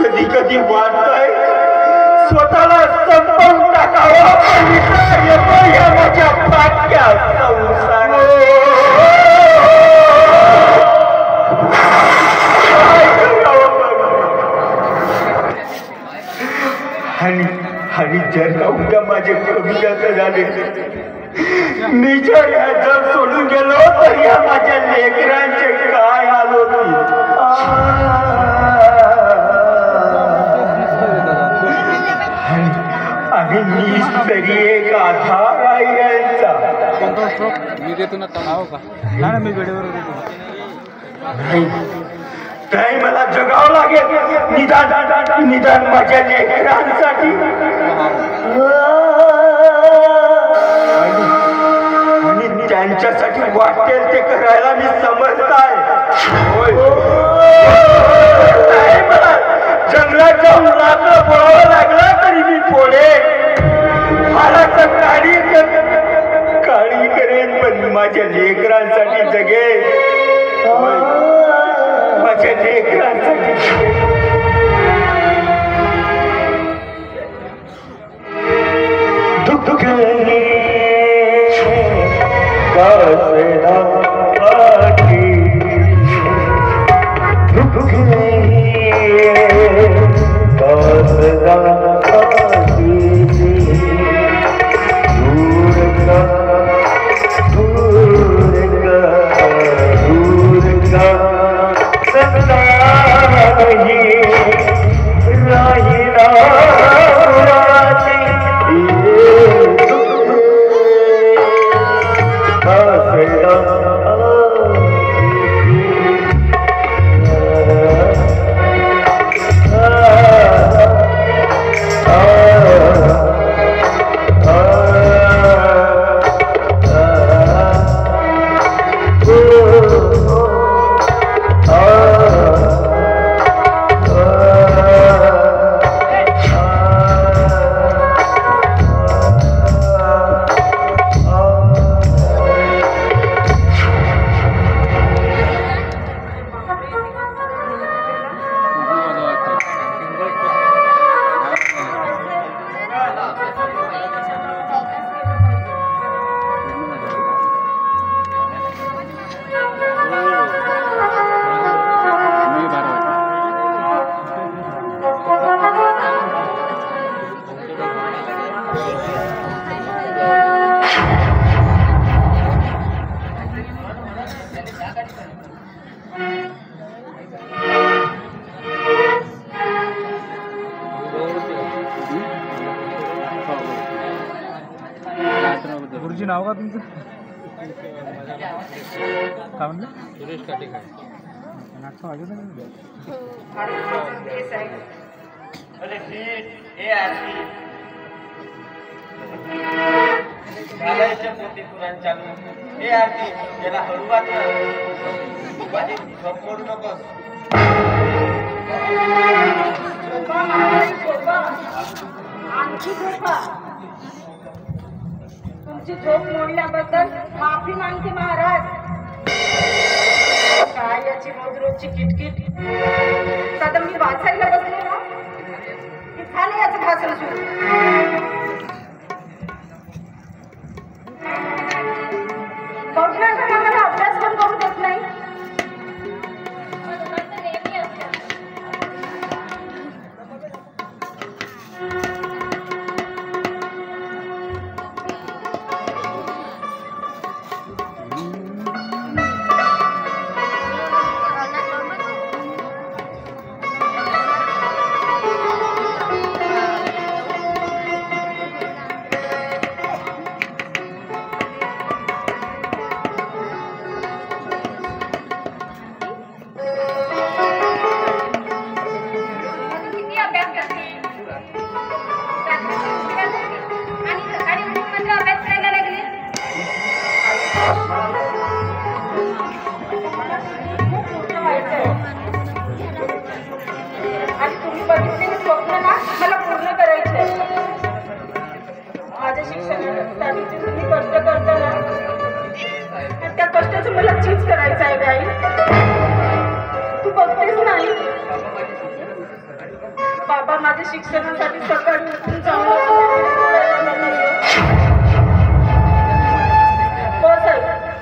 कधी कधी वाटतंय स्वतःला संपवून टाकावं या माझ्या पाटक्या आणि जर का उद्या माझे कमी जास्त झाले मी जर ह्या जग सोडून गेलो तर या माझ्या लेकरांचे काय हाल होतील आणि मीच तरी एक आधार आहे यांचा मी देतो ना नाव का नाही मी वेळेवर नाही मला जगावं लागेल निदान माझ्या लेकरांसाठी आणि त्यांच्यासाठी वाटेल ते करायला मी समजत आहे मला जंगलात जाऊन रात्र पळावं लागलं तरी मी पुढे हालाचं काळी करेन पण माझ्या लेकरांसाठी जगेल माझ्या लेकरांसाठी दुःख गुरुजी नाव का तुमचं काय म्हणलं सुरेश काटेकर नाटक वाजत तुमची झोप मोडल्याबद्दल माफी मागते महाराज. काय याची रोज रोजची किटकिट. साधा मी वाचायला बसले ना की झालं याचं भाषण सुरू. मला अभ्यास पण करू देत नाही. आणि तुम्ही बघितलेली स्वप्न ना मला पूर्ण करायचे. माझ्या शिक्षणासाठी तुम्ही कष्ट करता ना त्या कष्टाचं मला चीज करायचं आहे गाई. तू बघतेच नाही बाबा माझ्या शिक्षणासाठी सकाळी उठून जाऊन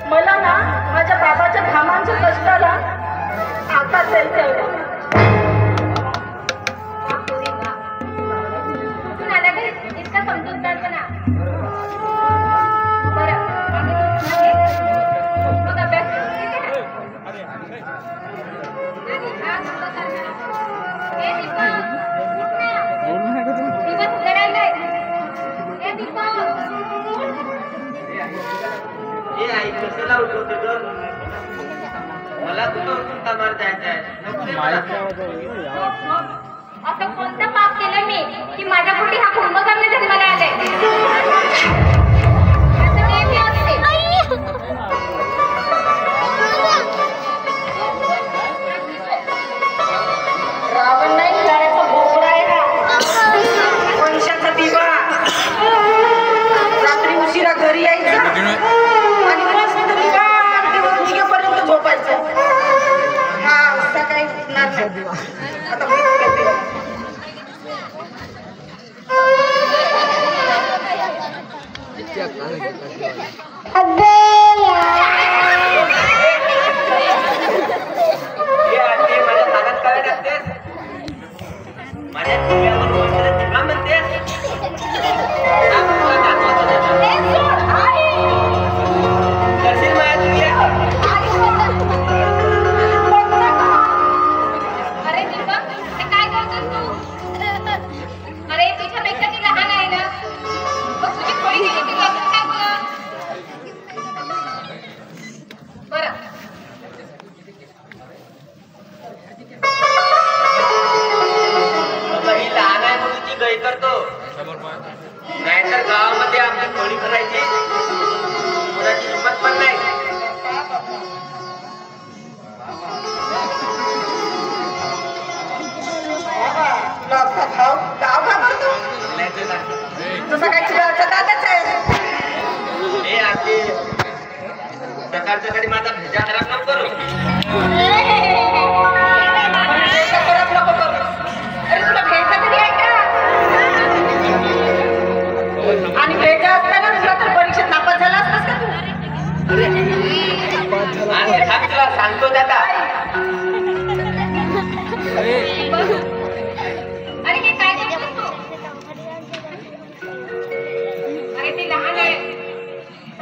मला ना माझ्या बाबाच्या घामांच्या कष्टाला आता द्यायचं इतका समजूतदारपणा. बरं मग अभ्यास दिवस घडायलाय. हे आई कशाला उठवते ग? मला कुठं उठून कामावर जायचं आहे. असं कोणतं पाप केलं मी की माझ्या पोटी हा कुंभकर्ण जन्माला आलाय? असं नेहमी असते. रावण नाही खिलाड्याचा भोपळा आहे ना, वंशाचा दिवा. रात्री उशिरा घरी यायचं आणि मस्त निवांत दिवस निघेपर्यंत झोपायचं. हा सकाळी उठणार नाही. आता मी उठते. हे आते माझ्या कानात काय टाकतेस? माझ्या डोक्यावर कोणतरी दिवा म्हणतेस? सांग तुला दाखवतो त्याचा. करशील माझ्या तुझ्या? अरे दीपक, हे काय करतोस तू? अरे तुझ्यापेक्षा ती लहान आहे ना, मग तुझी खोडी गेली की काय तुला? बरं मग ही लहान आहे म्हणून ती गै करतो. नाहीतर गावामध्ये आपली खोडी करायची कोणाची हिंमत पण नाही. तुझा काय चिराचा दादाच आहे. हे आते सकाळ सकाळी माझा भेजा खराब नको करू. खराब नको करू. अरे तुला भेटला तरी आहे का? आणि भेटा असताना तुला तर परीक्षेत नापास झाला असतास का तू? आणि थांब तुला सांगतो आता. अरे हे काय करतोस तू? अरे ती लहान आहे,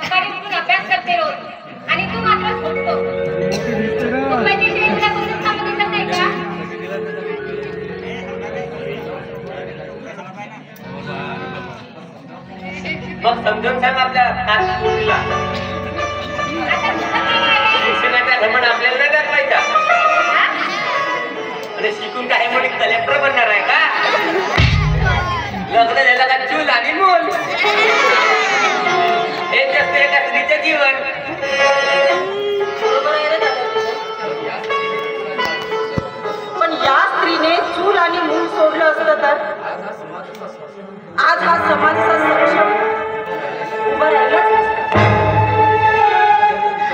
सकाळी उठून अभ्यास करते रोज आणि तू मात्र झोपतो. तू माझी तुला कोणतं सांगू दिसत नाही का? मग समजून सांग आपल्या मुलीला. शिक्षणाचा घमंड आपल्याला नाही दाखवायचा. आणि शिकून काही मुली कलेक्टर बनणार आहे का? लग्न झालं का चूल आणि मूल. हेच असते एका स्त्रीचं जीवन. पण या स्त्रीने चूल आणि मूल सोडलं असतं तर आज हा समाजाचा सक्षम उभा राहिलाच नसता.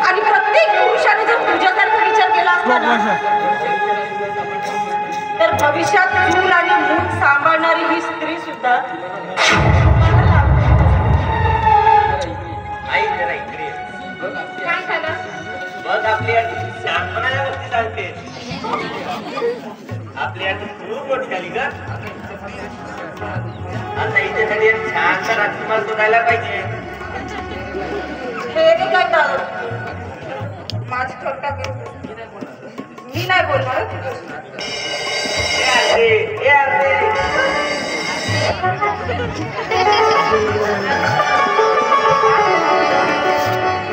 आणि प्रत्येक पुरुषाने जर तुझ्यासारखा विचार केला असता ना, तर भविष्यात चूल आणि मूल सांभाळणारी ही स्त्री सुद्धा आई जरा इकडे ये. काय झालं? मग आपली आजी शहाणपणाच्या गोष्टी सांगते. आपली आजी खूप मोठी झाली का? आता इथे एक छानसा राजकुमार शोधायला पाहिजे. हे काय झालं? माझी थोडका मी नाही बोलणार.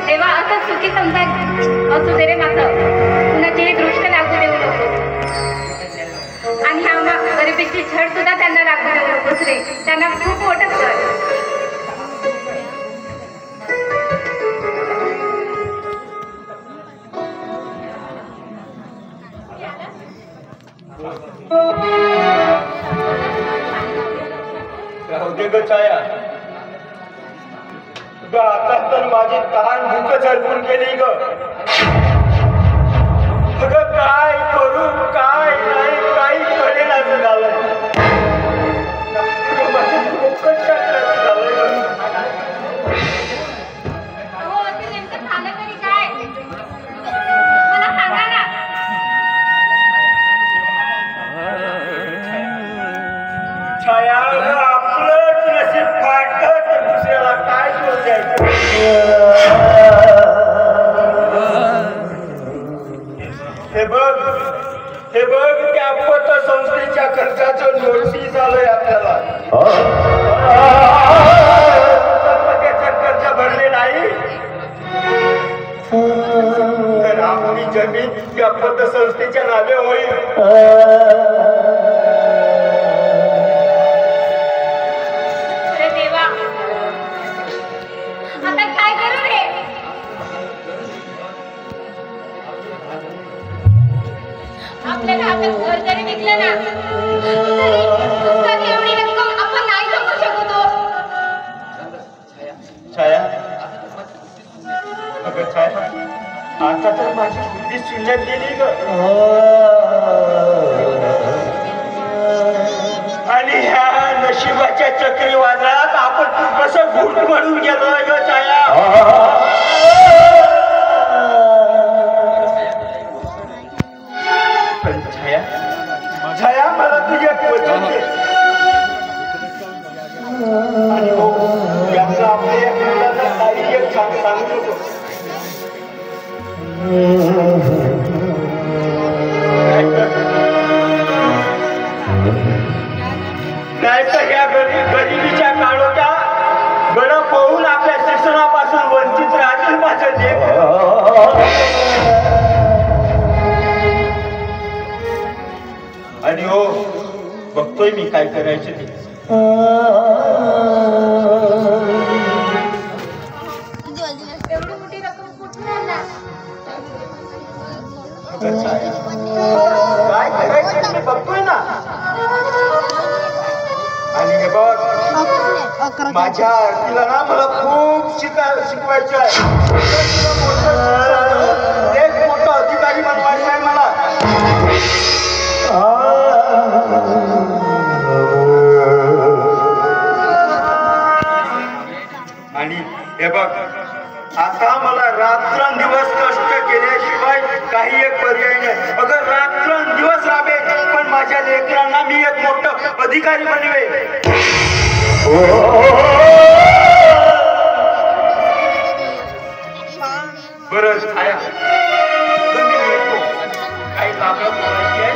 तेव्हा असं चुकी समजा असू दे रे माझं. कुणाचीही दृष्ट लागू देऊ नको. आणि ह्या गरिबीची झड सुद्धा त्यांना लागू देऊ नकोस रे. त्यांना खूप मोठं कर. राहू ग छाया. ग आता तर माझी तहान भूक झळकून गेली ग. अगं काय करू काय नाही काही कळेल असं झालं. छाया आपलंच नशीब फाटलं तर दुसऱ्याला काय दोष द्यायचं? हे बघ त्या पतसंस्थेच्या खर्चाचं नोटीस आलंय आपल्याला. त्याचं कर्ज भरले नाही तर आपली जमीन त्या पतसंस्थेच्या नावे होईल. अरे देवा, आता काय करू रे? आपल्याला आता घर जरी विकलं ना तरी एवढी रक्कम आपण नाही जमू शकतो. छाया अगं छाया, आता तर माझी बुद्धी शून्यात गेली ग. आणि ह्या नशिबाच्या चक्रीवादळात आपण कसं घुट म्हणून गेलोय ग छाया. पण छाया छाया मला तुझे वचन दे. आणि हो याचं आपल्या या मुलाला काही एक सांगत होतो. नाहीतर या गरिबीच्या काळोख्या गड पळून आपल्या शिक्षणापासून वंचित राहतील माझं लेख. आणि हो बघतोय मी काय करायचं ते. एवढी मोठी रक्कम कुठून आणणार? काय करायचं मी बघतोय ना. आणि हे बघ माझ्या आरतीला ना मला खूप शिकवायचं आहे. एक मोठा अधिकारी बनवायचं आहे मला. आणि हे बघ आता मला रात्रंदिवस कष्ट केल्याशिवाय काही एक पर्याय नाही. अगं रात्रंदिवस राबे पण माझ्या लेकरांना मी एक मोठं अधिकारी बनवे. बरं छाया तुम्ही येतो. काही लागत बोलायची आहे.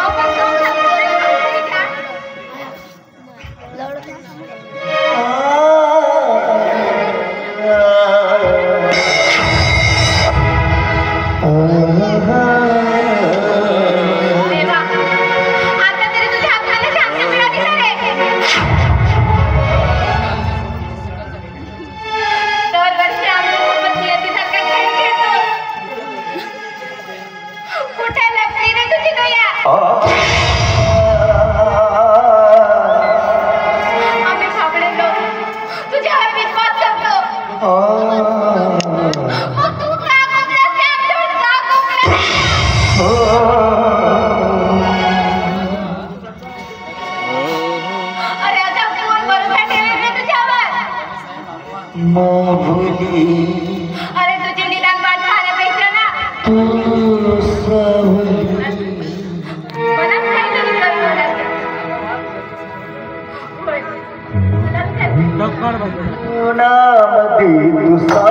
आपण जाऊन सांगतो रे, सांगतो का? देवा, आता तरी तुझ्या हाताला शांती मिळाली का रे? दरवर्षी आम्ही सोबत नियतीसारखा खेळ खेळतो. कुठे लपली रे तुझी दया? आम्ही सापडे लोक तुझ्यावर विश्वास करतो. मग तू का कोपऱ्यात त्या आमच्यावर का कोपऱ्यात? अरे आता कोण भरोसा ठेवेल रे तुझ्यावर? अरे तुझी निदान वाट पाहण्यापेक्षा ना मनात काहीतरी कळलं लागलं. होय, मनात काहीतरी. नामदी तुझा